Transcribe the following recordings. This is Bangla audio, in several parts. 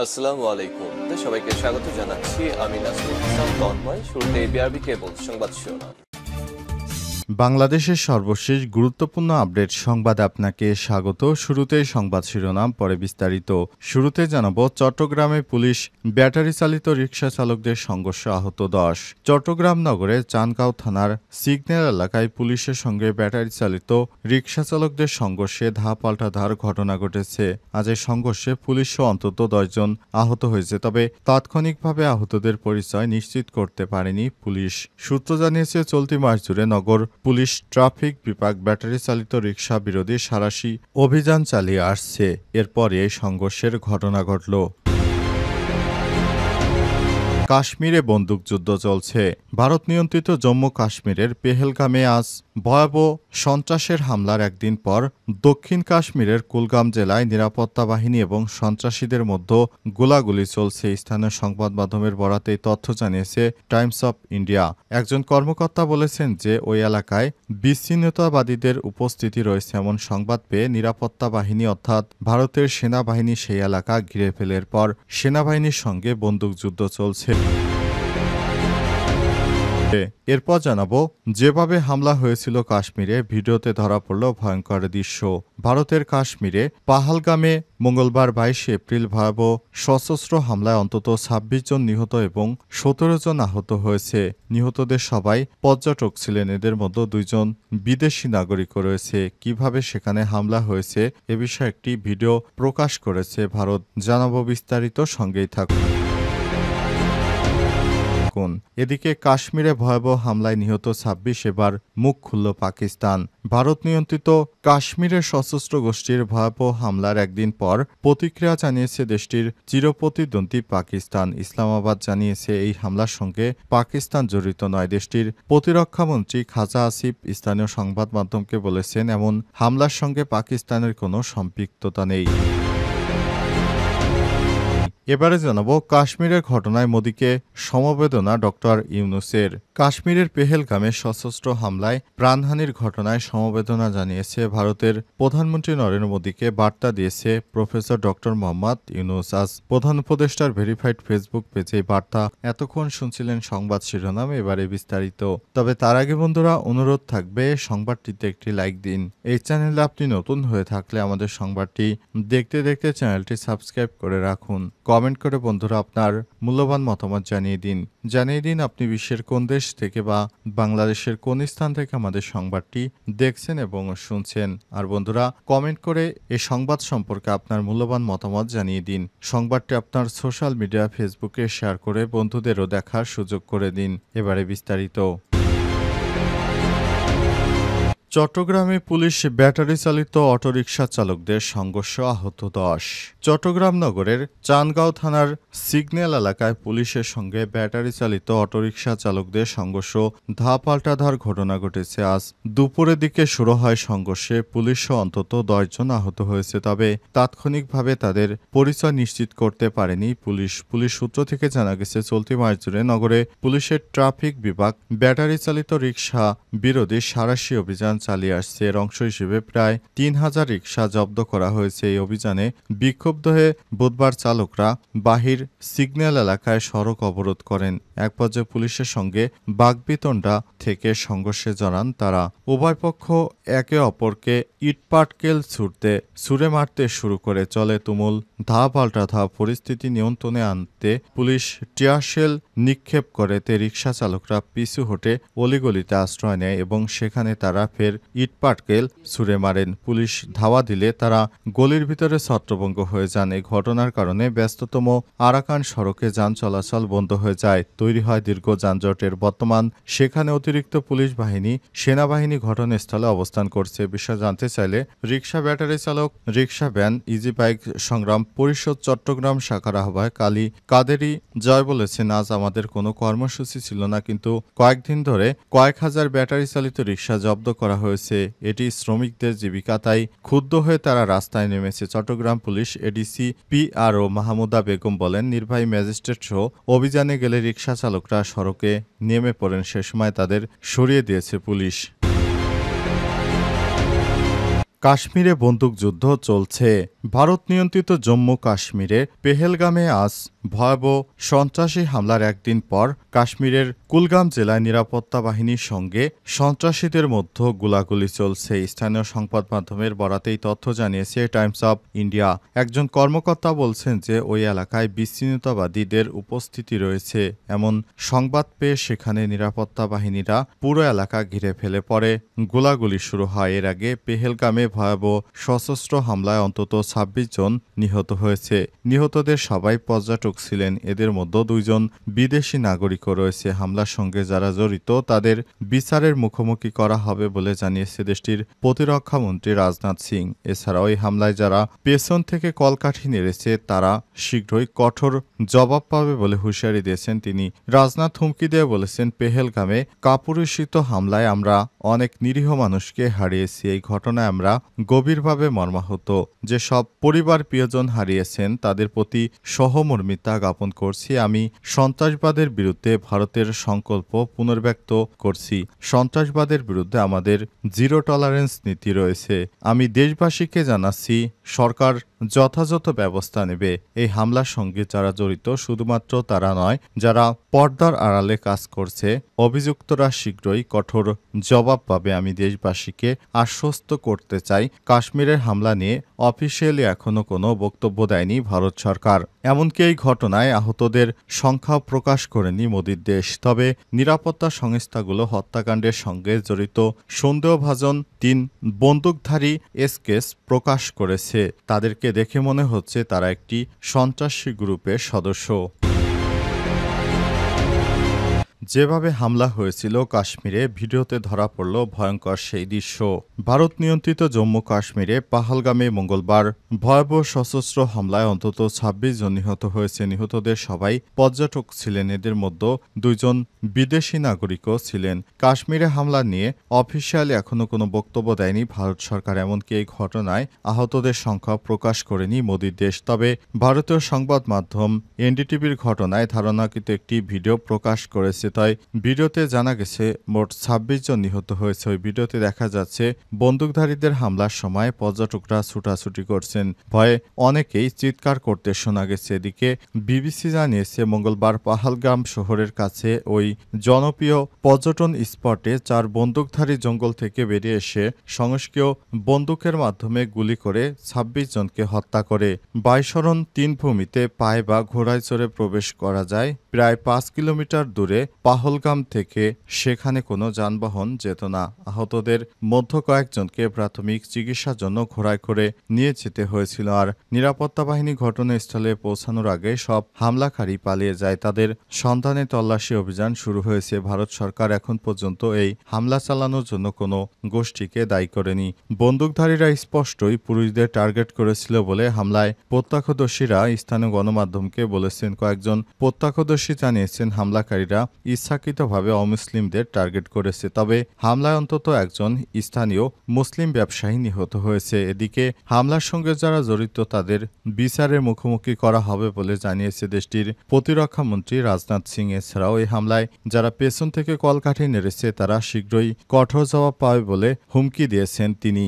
আসসালামু আলাইকুম। সবাইকে স্বাগত জানাচ্ছি। আমি নাসরুল ইসলাম তন্ময়। শুরুতে বিআরবি কেবল সংবাদ শিরোনাম। বাংলাদেশের সর্বশেষ গুরুত্বপূর্ণ আপডেট সংবাদে আপনাকে স্বাগত। শুরুতেই সংবাদ শিরোনাম, পরে বিস্তারিত। শুরুতে জানাবো, চট্টগ্রামে পুলিশ ব্যাটারি চালিত রিকশা চালকদের সংঘর্ষে আহত 10। চট্টগ্রাম নগরের চানগাঁও থানার সিগন্যাল এলাকায় পুলিশের সঙ্গে ব্যাটারি চালিত রিকশা চালকদের সংঘর্ষে ধাঁ পাল্টা ধার ঘটনা ঘটেছে। আজ এই সংঘর্ষে পুলিশসহ অন্তত 10 জন আহত হয়েছে, তবে তাৎক্ষণিকভাবে আহতদের পরিচয় নিশ্চিত করতে পারেনি পুলিশ। সূত্র জানিয়েছে, চলতি মাস জুড়ে নগর পুলিশ ট্রাফিক বিভাগ ব্যাটারি চালিত রিকশা বিরোধী সাঁড়াশি অভিযান চালিয়ে আসছে। এরপর এই সংঘর্ষের ঘটনা ঘটল। কাশ্মীরে বন্দুকযুদ্ধ চলছে। ভারত নিয়ন্ত্রিত জম্মু কাশ্মীরের পেহেলগামে আজ ভয়াবহ সন্ত্রাসের হামলার একদিন পর দক্ষিণ কাশ্মীরের কুলগাম জেলায় নিরাপত্তা বাহিনী এবং সন্ত্রাসীদের মধ্যে গোলাগুলি চলছে। স্থানীয় সংবাদ মাধ্যমের বরাতে তথ্য জানিয়েছে টাইমস অফ ইন্ডিয়া। একজন কর্মকর্তা বলেছেন যে ওই এলাকায় বিচ্ছিন্নতাবাদীদের উপস্থিতি রয়েছে এমন সংবাদ পেয়ে নিরাপত্তা বাহিনী অর্থাৎ ভারতের সেনাবাহিনী সেই এলাকা ঘিরে ফেলার পর সেনাবাহিনীর সঙ্গে বন্দুকযুদ্ধ চলছে। এরপর জানাবো, যেভাবে হামলা হয়েছিল কাশ্মীরে, ভিডিওতে ধরা পড়ল ভয়ঙ্কর দৃশ্য। ভারতের কাশ্মীরে পাহালগামে মঙ্গলবার 22 এপ্রিল ভয়াবহ সশস্ত্র হামলায় অন্তত 26 জন নিহত এবং 17 জন আহত হয়েছে। নিহতদের সবাই পর্যটক ছিলেন, এদের মধ্যে 2 জন বিদেশি নাগরিকও রয়েছে। কিভাবে সেখানে হামলা হয়েছে এ বিষয়ে একটি ভিডিও প্রকাশ করেছে ভারত। জানাবো বিস্তারিত, সঙ্গেই থাকুন। এদিকে কাশ্মীরে ভয়াবহ হামলায় নিহত 26, এবার মুখ খুলল পাকিস্তান। ভারত নিয়ন্ত্রিত কাশ্মীরের সশস্ত্র গোষ্ঠীর ভয়াবহ হামলার একদিন পর প্রতিক্রিয়া জানিয়েছে দেশটির চিরপ্রতিদ্বন্দ্বী পাকিস্তান। ইসলামাবাদ জানিয়েছে এই হামলার সঙ্গে পাকিস্তান জড়িত নয়। দেশটির প্রতিরক্ষামন্ত্রী খাজা আসিফ স্থানীয় সংবাদ মাধ্যমকে বলেছেন, এমন হামলার সঙ্গে পাকিস্তানের কোনো সম্পৃক্ততা নেই। এবারে জানাবো, কাশ্মীরের ঘটনায় মোদিকে সমবেদনা ডক্টর ইউনূসের। কাশ্মীরের পেহেলগামে সশস্ত্র হামলায় প্রাণহানির ঘটনায় সমবেদনা জানিয়েছে ভারতের প্রধানমন্ত্রী নরেন্দ্র মোদিকে বার্তা দিয়েছে প্রফেসর ডক্টর মোহাম্মদ ইউনূস। আজ প্রধান উপদেষ্টার ভেরিফাইড ফেসবুক পেজে বার্তা। এতক্ষণ শুনছিলেন সংবাদ শিরোনাম, এবারে বিস্তারিত। তবে তার আগে বন্ধুরা, অনুরোধ থাকবে সংবাদটিতে একটি লাইক দিন। এই চ্যানেলে আপনি নতুন হয়ে থাকলে আমাদের সংবাদটি দেখতে দেখতে চ্যানেলটি সাবস্ক্রাইব করে রাখুন। কমেন্ট করে বন্ধুরা আপনার মূল্যবান মতামত জানিয়ে দিন আপনি বিশ্বের কোন দেশ থেকে বা বাংলাদেশের কোন স্থান থেকে আমাদের সংবাদটি দেখছেন এবং শুনছেন। আর বন্ধুরা, কমেন্ট করে এই সংবাদ সম্পর্কে আপনার মূল্যবান মতামত জানিয়ে দিন। সংবাদটি আপনার সোশ্যাল মিডিয়া ফেসবুকে শেয়ার করে বন্ধুদেরও দেখার সুযোগ করে দিন। এবারে বিস্তারিত। চট্টগ্রামে পুলিশ ব্যাটারি চালিত অটোরিকশা চালকদের সংঘর্ষ, আহত 10। চট্টগ্রাম নগরের চানগাঁও থানার সিগন্যাল এলাকায় পুলিশের সঙ্গে ব্যাটারি চালিত অটোরিকশা চালকদের সংঘর্ষ ধা পাল্টা ধার ঘটনা ঘটেছে। আজ দুপুরের দিকে শুরু হয় সংঘর্ষে পুলিশসহ অন্তত 10 জন আহত হয়েছে, তবে তাৎক্ষণিকভাবে তাদের পরিচয় নিশ্চিত করতে পারেনি পুলিশ। পুলিশ সূত্র থেকে জানা গেছে, চলতি মাস জুড়ে নগরে পুলিশের ট্রাফিক বিভাগ ব্যাটারি চালিত রিকশা বিরোধী সাঁড়াশি অভিযান চালিয়ে আসছে। এর অংশ হিসেবে প্রায় 3000 রিকশা জব্দ করা হয়েছে। এই অভিযানে বিক্ষুব্ধ হয়ে বুধবার চালকরা বাহির সিগন্যাল এলাকায় সড়ক অবরোধ করেন। এক পর্যায়ে পুলিশের সঙ্গে বাকবিতণ্ডা থেকে সংঘর্ষে জড়ান তারা। উভয় পক্ষ একে অপরকে ইটপাটকেল ছুড়ে মারতে শুরু করে। চলে তুমুল ধা পাল্টা ধা। পরিস্থিতি নিয়ন্ত্রণে আনতে পুলিশ টিয়ারশেল নিক্ষেপ করে রিকশা চালকরা পিছু হটে অলিগলিতে আশ্রয় নেয় এবং সেখানে তারা ফের ইটপাটকেল ছুড়ে মারেন। পুলিশ ধাওয়া দিলে তারা গলির ভিতরে ছত্রভঙ্গ হয়ে যান। এই ঘটনার কারণে ব্যস্ততম আরাকান সড়কে যান চলাচল বন্ধ হয়ে যায়। তৈরি হয় দীর্ঘ যানজটের। বর্তমান সেখানে অতিরিক্ত পুলিশ বাহিনী, সেনাবাহিনী ঘটনাস্থলে অবস্থান করছে। বিষয় জানতে চাইলে রিকশা ব্যাটারি চালক, রিকশা ভ্যান, ইজি বাইক সংগ্রাম পরিষদ চট্টগ্রাম শাখার আহ্বায়ক আলী কাদেরি জয় বলেছেন, আজ আমাদের কোনো কর্মসূচি ছিল না, কিন্তু কয়েকদিন ধরে কয়েক হাজার ব্যাটারি চালিত রিকশা জব্দ করা হয়েছে। এটি শ্রমিকদের জীবিকা, তাই ক্ষুব্ধ হয়ে তারা রাস্তায় নেমেছে। Chattogram police ADC PRO Mahmuda Begum বলেন, নির্বাহী ম্যাজিস্ট্রেট সহ অভিযানে গেলে রিকশা চালকরা সড়কে নেমে পড়েন। সে সময় তাদের সরিয়ে দিয়েছে পুলিশ। কাশ্মীরে বন্দুকযুদ্ধ চলছে। ভারত নিয়ন্ত্রিত জম্মু কাশ্মীরে পেহেলগামে আজ ভয়াবহ সন্ত্রাসী হামলার একদিন পর কাশ্মীরের কুলগাম জেলায় নিরাপত্তা বাহিনীর সঙ্গে সন্ত্রাসীদের মধ্যে গোলাগুলি চলছে। স্থানীয় সংবাদ মাধ্যমের বরাতেই তথ্য জানিয়েছে টাইমস অব ইন্ডিয়া। একজন কর্মকর্তা বলছেন যে ওই এলাকায় বিচ্ছিন্নতাবাদীদের উপস্থিতি রয়েছে। এমন সংবাদ পেয়ে সেখানে নিরাপত্তা বাহিনীরা পুরো এলাকা ঘিরে ফেলে পরে গোলাগুলি শুরু হয়। এর আগে পেহেলগামে ভয়াবহ সশস্ত্র হামলায় অন্তত ২৬ জন নিহত হয়েছে। নিহতদের সবাই পর্যটক ছিলেন। এদের মধ্যে ২ জন বিদেশি নাগরিকও রয়েছে। হামলার সঙ্গে যারা জড়িত তাদের বিচারের মুখোমুখি করা হবে বলে জানিয়েছে দেশটির প্রতিরক্ষা মন্ত্রী রাজনাথ সিং। এছাড়াও এই হামলায় যারা পেছন থেকে কলকাঠি নেড়েছে তারা শীঘ্রই কঠোর জবাব পাবে বলে হুঁশিয়ারি দিয়েছেন তিনি। রাজনাথ হুমকি দিয়ে বলেছেন, পেহেলগামে কাপুরুষিত হামলায় আমরা অনেক নিরীহ মানুষকে হারিয়েছি। এই ঘটনায় আমরা গভীরভাবে মর্মাহত। যেসব পরিবার প্রিয়জন হারিয়েছেন তাদের প্রতি সহমর্মিতা জ্ঞাপন করছি। আমি সন্ত্রাসবাদের বিরুদ্ধে ভারতের সংকল্প পুনর্ব্যক্ত করছি। সন্ত্রাসবাদের বিরুদ্ধে আমাদের জিরো টলারেন্স নীতি রয়েছে। আমি দেশবাসীকে জানাচ্ছি, সরকার যথাযথ ব্যবস্থা নেবে। এই হামলার সঙ্গে যারা জড়িত শুধুমাত্র তারা নয়, যারা পর্দার আড়ালে কাজ করছে, অভিযুক্তরা শীঘ্রই কঠোর জবাব পাবে। আমি দেশবাসীকে আশ্বস্ত করতে চাই, কাশ্মীরের হামলা নিয়ে অফিসিয়ালি এখনো কোনো বক্তব্য দেয়নি ভারত সরকার। এমনকি এই ঘটনায় আহতদের সংখ্যা প্রকাশ করেনি মোদির দেশ। তবে নিরাপত্তা সংস্থাগুলো হত্যাকাণ্ডের সঙ্গে জড়িত সন্দেহভাজন ৩ বন্দুকধারী এসকেস প্রকাশ করেছে। তাদেরকে দেখে মনে হচ্ছে তারা একটি সন্ত্রাসী গ্রুপের সদস্য। যেভাবে হামলা হয়েছিল কাশ্মীরে, ভিডিওতে ধরা পড়ল ভয়ঙ্কর সেই দৃশ্য। ভারত নিয়ন্ত্রিত জম্মু কাশ্মীরে পাহালগামে মঙ্গলবার ভয়াবহ সশস্ত্র হামলায় অন্তত ২৬ জন নিহত হয়েছে। নিহতদের সবাই পর্যটক ছিলেন। এদের মধ্যে ২ জন বিদেশি নাগরিকও ছিলেন। কাশ্মীরে হামলা নিয়ে অফিসিয়ালি এখনো কোনো বক্তব্য দেয়নি ভারত সরকার। এমনকি এই ঘটনায় আহতদের সংখ্যা প্রকাশ করেনি মোদির দেশ। তবে ভারতীয় সংবাদ মাধ্যম এনডিটিভির ঘটনায় ধারণাকৃত একটি ভিডিও প্রকাশ করেছে। তাই ভিডিওতে জানা গেছে মোট ২৬ জন নিহত হয়েছে। ওই ভিডিওতে দেখা যাচ্ছে বন্দুকধারীদের হামলার সময় পর্যটকরা ছুটাছুটি করছেন। ভয়ে অনেকেই চিৎকার করতে শোনা গেছে। এদিকে বিবিসি জানিয়েছে মঙ্গলবার পাহালগাম শহরের কাছে ওই জনপ্রিয় পর্যটন স্পটে ৪ বন্দুকধারী জঙ্গল থেকে বেরিয়ে এসে সংস্কীয় বন্দুকের মাধ্যমে গুলি করে ২৬ জনকে হত্যা করে। বাইশরণ ৩ ভূমিতে পায়ে বা ঘোড়ায় চড়ে প্রবেশ করা যায়। প্রায় ৫ কিলোমিটার দূরে পাহলগাম থেকে সেখানে কোনো যানবাহন যেত না। আহতদের মধ্য কয়েকজনকে প্রাথমিক চিকিৎসার জন্য ঘোড়ায় করে নিয়ে যেতে হয়েছিল। আর নিরাপত্তা বাহিনী ঘটনাস্থলে পৌঁছানোর আগে সব হামলাকারী পালিয়ে যায়। তাদের সন্ধানে তল্লাশি অভিযান শুরু হয়েছে। ভারত সরকার এখন পর্যন্ত এই হামলা চালানোর জন্য কোনো গোষ্ঠীকে দায়ী করেনি। বন্দুকধারীরা স্পষ্টই পুরুষদের টার্গেট করেছিল বলে হামলায় প্রত্যক্ষদর্শীরা স্থানীয় গণমাধ্যমকে বলেছেন। কয়েকজন প্রত্যক্ষদর্শী জানিয়েছেন হামলাকারীরা ইচ্ছাকৃতভাবে অমুসলিমদের টার্গেট করেছে। তবে হামলায় অন্তত একজন স্থানীয় মুসলিম ব্যবসায়ী নিহত হয়েছে। এদিকে হামলার সঙ্গে যারা জড়িত তাদের বিচারের মুখোমুখি করা হবে বলে জানিয়েছে দেশটির প্রতিরক্ষা মন্ত্রী রাজনাথ সিং। এছাড়াও এই হামলায় যারা পেছন থেকে কলকাঠি নেড়েছে তারা শীঘ্রই কঠোর জবাব পাবে বলে হুমকি দিয়েছেন তিনি।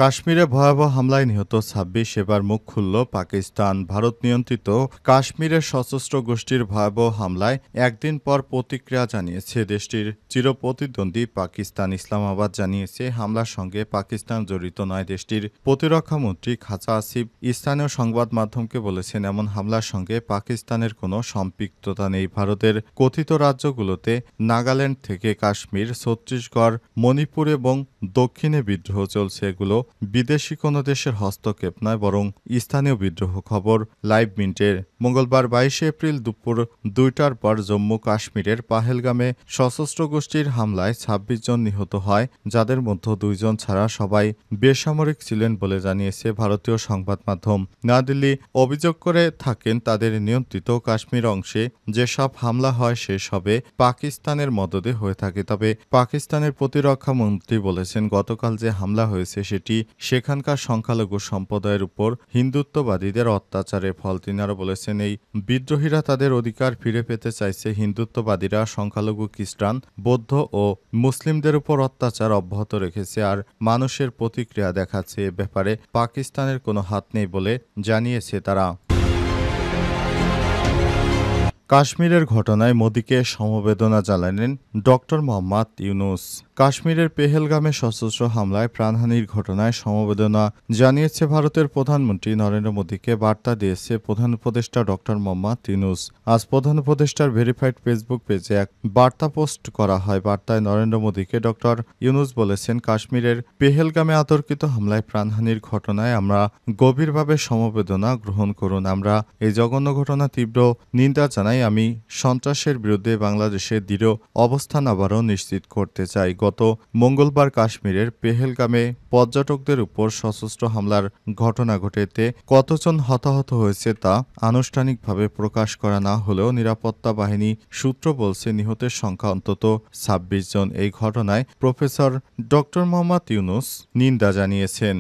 কাশ্মীরে ভয়াবহ হামলায় নিহত ২৬, এবার মুখ খুলল পাকিস্তান। ভারত নিয়ন্ত্রিত কাশ্মীরের সশস্ত্র গোষ্ঠীর ভয়াবহ হামলায় একদিন পর প্রতিক্রিয়া জানিয়েছে দেশটির চিরপ্রতিদ্বন্দ্বী পাকিস্তান। ইসলামাবাদ জানিয়েছে হামলার সঙ্গে পাকিস্তান জড়িত নয়। দেশটির প্রতিরক্ষা মন্ত্রী খাজা আসিফ স্থানীয় সংবাদ মাধ্যমকে বলেছেন, এমন হামলার সঙ্গে পাকিস্তানের কোনো সম্পৃক্ততা নেই। ভারতের কথিত রাজ্যগুলোতে নাগাল্যান্ড থেকে কাশ্মীর, ছত্তিশগড়, মণিপুর এবং দক্ষিণে বিদ্রোহ চলছে। এগুলো বিদেশি কোনো দেশের হস্তক্ষেপ নয়, বরং স্থানীয় বিদ্রোহ। খবর লাইভ মিনিটের। মঙ্গলবার ২২ এপ্রিল দুপুর ২টার পর জম্মু কাশ্মীরের পাহেলগামে সশস্ত্র গোষ্ঠীর হামলায় ২৬ জন নিহত হয়, যাদের মধ্যে ২ জন ছাড়া সবাই বেসামরিক ছিলেন বলে জানিয়েছে ভারতীয় সংবাদ মাধ্যম। নয়াদিল্লি অভিযোগ করে থাকেন তাদের নিয়ন্ত্রিত কাশ্মীর অংশে যেসব হামলা হয় সেসবে পাকিস্তানের মদদে হয়ে থাকে। তবে পাকিস্তানের প্রতিরক্ষা মন্ত্রী বলেছেন, গতকাল যে হামলা হয়েছে সেটি সেখানকার সংখ্যালঘু সম্প্রদায়ের উপর হিন্দুত্ববাদীদের অত্যাচারের ফল। তিনি আরও বলেছেন, বলেছেন, এই বিদ্রোহীরা তাদের অধিকার ফিরে পেতে চাইছে। হিন্দুত্ববাদীরা সংখ্যালঘু খ্রিস্টান, বৌদ্ধ ও মুসলিমদের উপর অত্যাচার অব্যাহত রেখেছে আর মানুষের প্রতিক্রিয়া দেখাচ্ছে। এ ব্যাপারে পাকিস্তানের কোনো হাত নেই বলে জানিয়েছে তারা। কাশ্মীরের ঘটনায় মোদিকে সমবেদনা জানালেন ডক্টর মোহাম্মদ ইউনূস। কাশ্মীরের পেহেলগামে সশস্ত্র হামলায় প্রাণহানির ঘটনায় সমবেদনা জানিয়েছে ভারতের প্রধানমন্ত্রী নরেন্দ্র মোদিকে। বার্তা দিয়েছে প্রধান উপদেষ্টা ডক্টর মোহাম্মদ ইউনূস। আজ প্রধান উপদেষ্টার ভেরিফাইড ফেসবুক পেজে এক বার্তা পোস্ট করা হয়। বার্তায় নরেন্দ্র মোদিকে ডক্টর ইউনূস বলেছেন, কাশ্মীরের পেহেলগামে আতর্কিত হামলায় প্রাণহানির ঘটনায় আমরা গভীরভাবে সমবেদনা গ্রহণ করুন। আমরা এই জঘন্য ঘটনা তীব্র নিন্দা জানাই। আমি সন্ত্রাসের বিরুদ্ধে বাংলাদেশের দৃঢ় অবস্থান আবারও নিশ্চিত করতে চাই। গত মঙ্গলবার কাশ্মীরের পেহেলগামে পর্যটকদের উপর সশস্ত্র হামলার ঘটনা ঘটেতে কতজন হতাহত হয়েছে তা আনুষ্ঠানিকভাবে প্রকাশ করা না হলেও নিরাপত্তা বাহিনী সূত্র বলছে নিহতের সংখ্যা অন্তত ২৬ জন। এই ঘটনায় প্রফেসর ডক্টর মোহাম্মদ ইউনূস নিন্দা জানিয়েছেন।